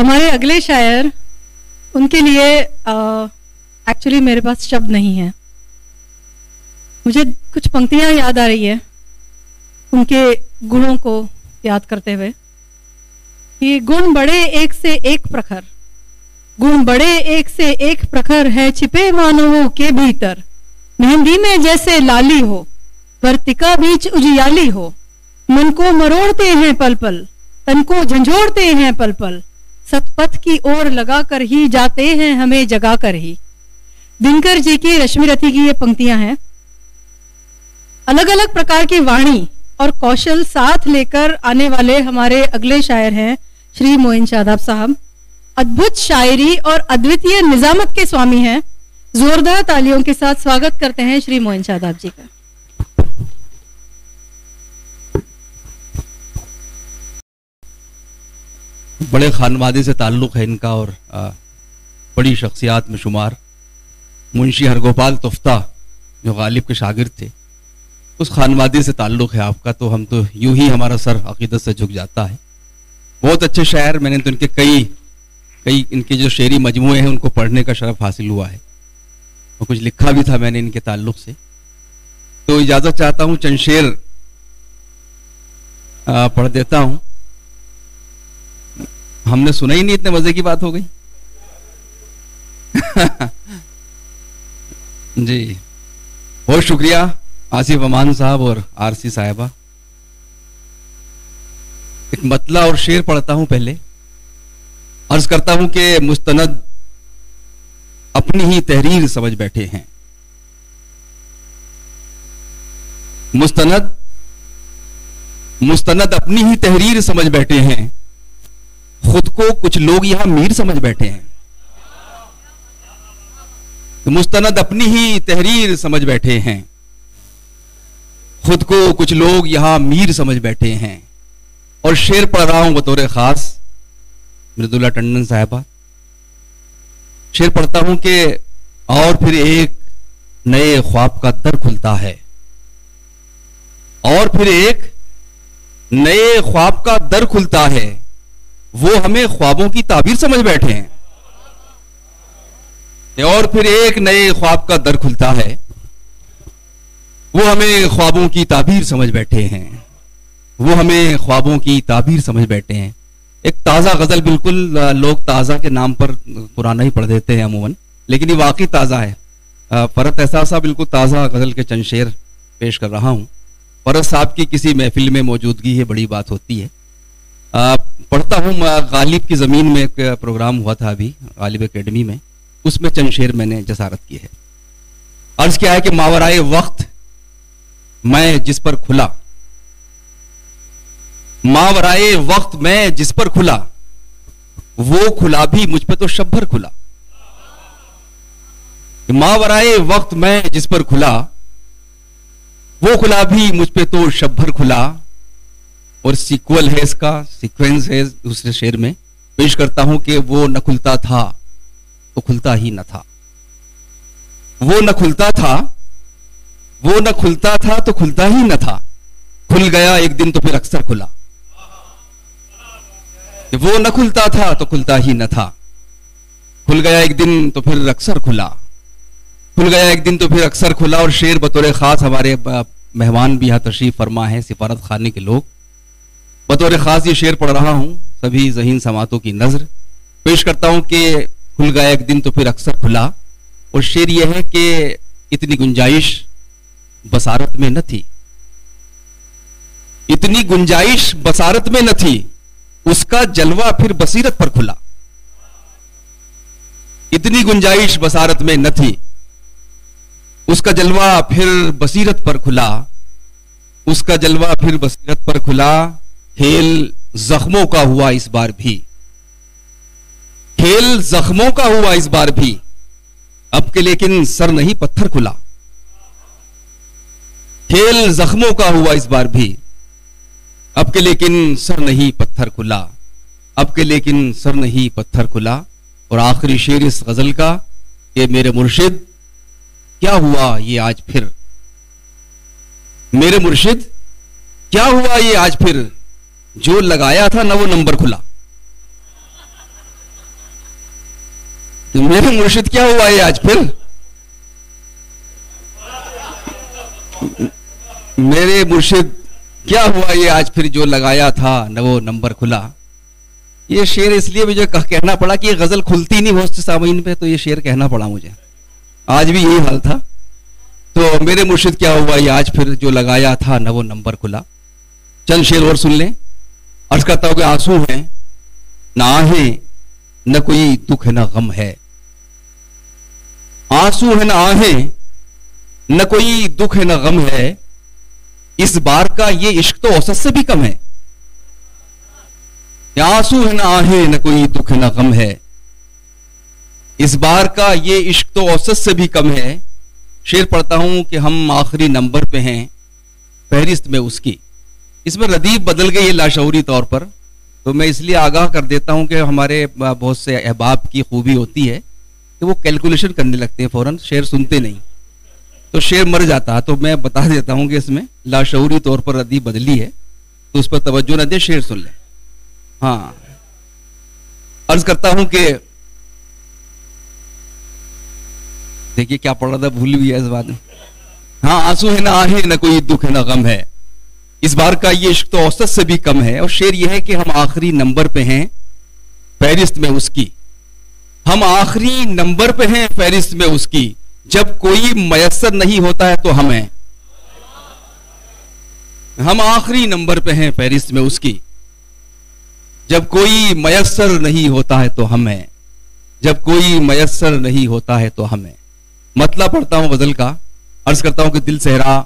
हमारे अगले शायर, उनके लिए एक्चुअली मेरे पास शब्द नहीं है। मुझे कुछ पंक्तियां याद आ रही है उनके गुणों को याद करते हुए कि गुण बड़े एक से एक प्रखर, गुण बड़े एक से एक प्रखर है छिपे मानवों के भीतर। मेहंदी में जैसे लाली हो, वर्तिका बीच उजियाली हो। मन को मरोड़ते हैं पल पल, तन को झंझोड़ते हैं पल पल। सतपथ की ओर लगा कर ही जाते हैं हमें जगा कर ही। दिनकर जी की रश्मि रथी की ये पंक्तियां हैं। अलग अलग प्रकार की वाणी और कौशल साथ लेकर आने वाले हमारे अगले शायर हैं श्री मोइन शादाब साहब। अद्भुत शायरी और अद्वितीय निजामत के स्वामी हैं। जोरदार तालियों के साथ स्वागत करते हैं श्री मोइन शादाब जी का। बड़े खानवादे से ताल्लुक़ है इनका और बड़ी शख्सियात में शुमार मुंशी हरगोपाल तुफ्ता जो गालिब के शागिर्द थे, उस खानवादे से ताल्लुक़ है आपका, तो हम तो यूं ही हमारा सर अकीदत से झुक जाता है। बहुत अच्छे शायर, मैंने तो इनके कई इनके जो शेरी मजमूए हैं उनको पढ़ने का शरफ हासिल हुआ है और कुछ लिखा भी था मैंने इनके ताल्लुक़ से। तो इजाज़त चाहता हूँ, चंद शेर पढ़ देता हूँ। हमने सुना ही नहीं, इतने मजे की बात हो गई। जी, बहुत शुक्रिया आसिफ अमान साहब और आरसी साहिबा। एक मतला और शेर पढ़ता हूं। पहले अर्ज करता हूं कि मुस्तनद अपनी ही तहरीर समझ बैठे हैं। मुस्तनद अपनी ही तहरीर समझ बैठे हैं। खुद को कुछ लोग यहां मीर समझ बैठे हैं। मुस्तनद अपनी ही तहरीर समझ बैठे हैं। खुद को कुछ लोग यहां मीर समझ बैठे हैं। और शेर पढ़ रहा हूं बतौर खास मृदुला टंडन साहिबा। शेर पढ़ता हूं कि और फिर एक नए ख्वाब का दर खुलता है। और फिर एक नए ख्वाब का दर खुलता है। वो हमें ख्वाबों की ताबीर समझ बैठे हैं। और फिर एक नए ख्वाब का दर खुलता है। वो हमें ख्वाबों की ताबीर समझ बैठे हैं। वो हमें ख्वाबों की ताबीर समझ बैठे हैं। एक ताज़ा गज़ल, बिल्कुल लोग ताज़ा के नाम पर पुराना ही पढ़ देते हैं अमूमन, लेकिन ये वाकई ताज़ा है। फरत एहसासा बिल्कुल ताज़ा गज़ल के चंद शेर पेश कर रहा हूँ। फरत साहब की किसी महफिल में मौजूदगी है, बड़ी बात होती है। पढ़ता हूँ। गालिब की ज़मीन में एक प्रोग्राम हुआ था अभी गालिब एकेडमी में, उसमें चंद शेर मैंने जसारत की है। अर्ज किया है कि मावराए वक्त मैं जिस पर खुला, मावराए वक्त मैं जिस पर खुला, वो खुला भी मुझ पे तो शब्भर खुला। मावराए वक्त मैं जिस पर खुला, वो खुला भी मुझ पे तो शब्भर खुला। और सीक्वल है, इसका सीक्वेंस है दूसरे शेर में। पेश करता हूं कि वो न खुलता था तो खुलता ही न था। वो न खुलता था, वो न खुलता था तो खुलता ही न था। खुल गया एक दिन तो फिर अक्सर खुला। वो न खुलता था तो खुलता ही न था। खुल गया एक दिन तो फिर अक्सर खुला। खुल गया एक दिन तो फिर अक्सर खुला। और शेर बतौर खास हमारे मेहमान भी यहां तशरीफ फरमा है, सिफारत खाने के लोग। बतौर खास ये शेर पढ़ रहा हूं सभी ज़हीन समातों की नजर। पेश करता हूं कि खुल गया एक दिन तो फिर अक्सर खुला। और शेर यह है कि इतनी गुंजाइश बसारत में न थी। इतनी गुंजाइश बसारत में न थी, उसका जलवा फिर बसीरत पर खुला। इतनी गुंजाइश बसारत में न थी, उसका जलवा फिर बसीरत पर खुला। उसका जलवा फिर बसीरत पर खुला। खेल जख्मों का हुआ इस बार भी, खेल जख्मों का हुआ इस बार भी। अब के लेकिन सर नहीं पत्थर खुला। खेल जख्मों का हुआ इस बार भी, अब के लेकिन सर नहीं पत्थर खुला। अब के लेकिन सर नहीं पत्थर खुला। और आखिरी शेर इस गजल का कि मेरे मुर्शिद क्या हुआ ये आज फिर। मेरे मुर्शिद क्या हुआ ये आज फिर, जो लगाया था ना वो नंबर खुला। तो मेरे मुर्शिद क्या हुआ ये आज फिर? मेरे मुर्शिद क्या हुआ ये आज फिर, जो लगाया था न वो नंबर खुला। ये शेर इसलिए मुझे कहना पड़ा कि ये गजल खुलती नहीं होस्ट सामीन पे, तो ये शेर कहना पड़ा मुझे। आज भी यही हाल था। तो मेरे मुर्शिद क्या हुआ ये आज फिर, जो लगाया था न वो नंबर खुला। चंद शेर और सुन लें। अर्ज करता हूं कि आंसू है न आहें, न कोई दुख है न गम है। आंसू है न आहें, न कोई दुख है न गम है। इस बार का ये इश्क तो औसत से भी कम है। आंसू है न आहें, न कोई दुख है न गम है। इस बार का ये इश्क तो औसत से भी कम है। शेर पढ़ता हूं कि हम आखिरी नंबर पे हैं फहरिस्त में उसकी। इसमें रदीफ बदल गई है लाशऊरी तौर पर, तो मैं इसलिए आगाह कर देता हूं कि हमारे बहुत से अहबाब की खूबी होती है कि वो कैलकुलेशन करने लगते हैं फौरन, शेर सुनते नहीं, तो शेर मर जाता है। तो मैं बता देता हूं कि इसमें लाशऊरी तौर पर रदीफ बदली है, तो उस पर तवज्जो न दे, शेर सुन लें। हाँ, अर्ज करता हूं कि देखिए क्या पढ़ रहा था, भूल भी है इस बात में। हाँ, आंसू है ना आहें, न कोई दुख है ना गम है। इस बार का ये इश्क तो औसत से भी कम है। और शेर यह है कि हम आखिरी नंबर पे हैं फहरिस्त में उसकी। हम आखिरी नंबर पे हैं फहरिस्त में उसकी। जब कोई मयसर नहीं होता है तो हम हैं। हम आखिरी नंबर पे हैं फहरिस्त में उसकी। जब कोई मयसर नहीं होता है तो हम हैं। जब कोई मयसर नहीं होता है तो हम हैं। मतलब पढ़ता हूं गजल का। अर्ज करता हूं कि दिल सहरा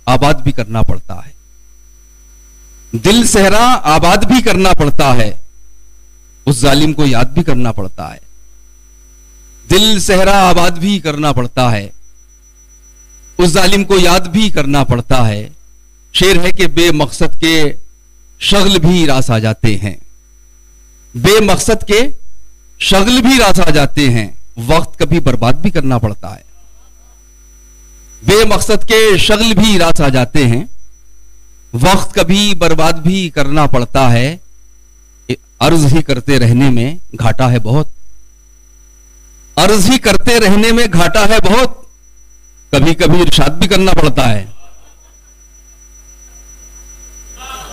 आबाद भी करना पड़ता है। दिल सहरा आबाद भी करना पड़ता है। उस जालिम को याद भी करना पड़ता है। दिल सहरा आबाद भी करना पड़ता है। उस जालिम को याद भी करना पड़ता है। शेर है कि बेमकसद के शगल भी रास आ जाते हैं। बेमकसद के शगल भी रास आ जाते हैं। वक्त कभी बर्बाद भी करना पड़ता है। बेमकसद के शगल भी रास आ जाते हैं। वक्त कभी बर्बाद भी करना पड़ता है। अर्ज ही करते रहने में घाटा है बहुत। अर्ज ही करते रहने में घाटा है बहुत। कभी कभी इरशाद भी करना पड़ता है।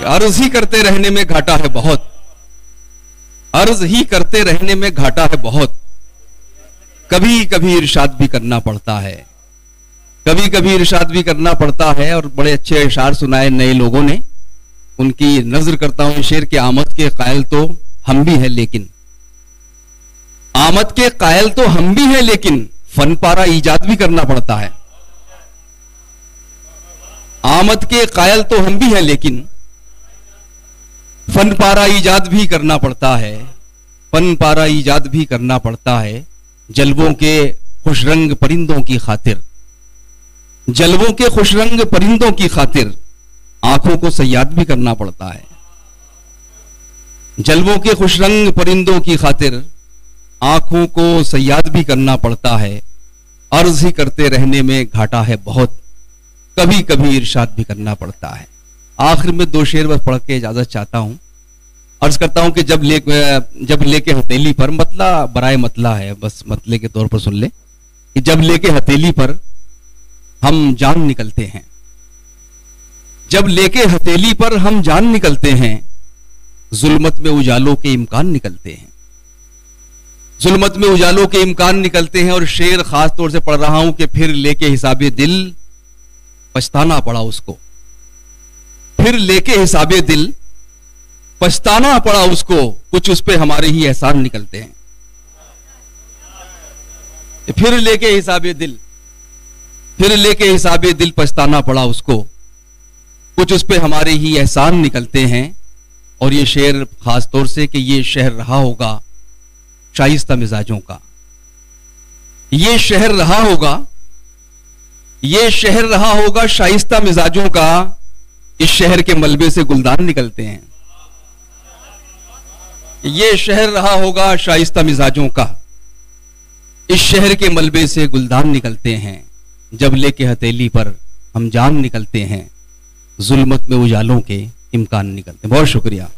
अर्ज ही करते रहने में घाटा है बहुत। अर्ज ही करते रहने में घाटा है बहुत। कभी कभी इरशाद भी करना पड़ता है। कभी कभी इरशाद भी करना पड़ता है। और बड़े अच्छे इशार सुनाए नए लोगों ने, उनकी नजर करता हूं। शेर के आमद के कायल तो हम भी हैं लेकिन, आमद के कायल तो हम भी हैं लेकिन फन पारा ईजाद भी करना पड़ता है। आमद के कायल तो हम भी हैं लेकिन फन पारा ईजाद भी करना पड़ता है। फन पारा ईजाद भी करना पड़ता है। जलवों के खुशरंग परिंदों की खातिर, जलवों के खुशरंग परिंदों की खातिर आंखों को सयाद भी करना पड़ता है। जलवों के खुशरंग परिंदों की खातिर आंखों को सयाद भी करना पड़ता है। अर्ज ही करते रहने में घाटा है बहुत। कभी कभी इरशाद भी करना पड़ता है। आखिर में दो शेर बस पढ़ के इजाजत चाहता हूं। अर्ज करता हूं कि जब लेके हथेली पर, मतला बराए मतला है, बस मतले के तौर पर सुन ले कि जब लेके हथेली पर हम जान निकलते हैं। जब लेके हथेली पर हम जान निकलते हैं। जुल्मत में उजालों के इम्कान निकलते हैं। जुल्मत में उजालों के इम्कान निकलते हैं। और शेर खास तौर से पढ़ रहा हूं कि फिर लेके हिसाबे दिल पछताना पड़ा उसको। फिर लेके हिसाबे दिल पछताना पड़ा उसको। कुछ उस पे हमारे ही एहसान निकलते हैं। फिर लेके हिसाबे दिल, फिर लेके हिसाबे दिल पछताना पड़ा उसको। कुछ उस पे हमारे ही एहसान निकलते हैं। और ये शेर खास तौर से कि ये शहर रहा होगा शाइस्ता मिजाजों का। ये शहर रहा होगा, ये शहर रहा होगा शाइस्ता मिजाजों का। इस शहर के मलबे से गुलदान निकलते हैं। ये शहर रहा होगा शाइस्ता मिजाजों का। इस शहर के मलबे से गुलदान निकलते हैं। जब लेके हथेली पर हम जान निकलते हैं। जुल्मत में उजालों के इम्कान निकलते हैं। बहुत शुक्रिया।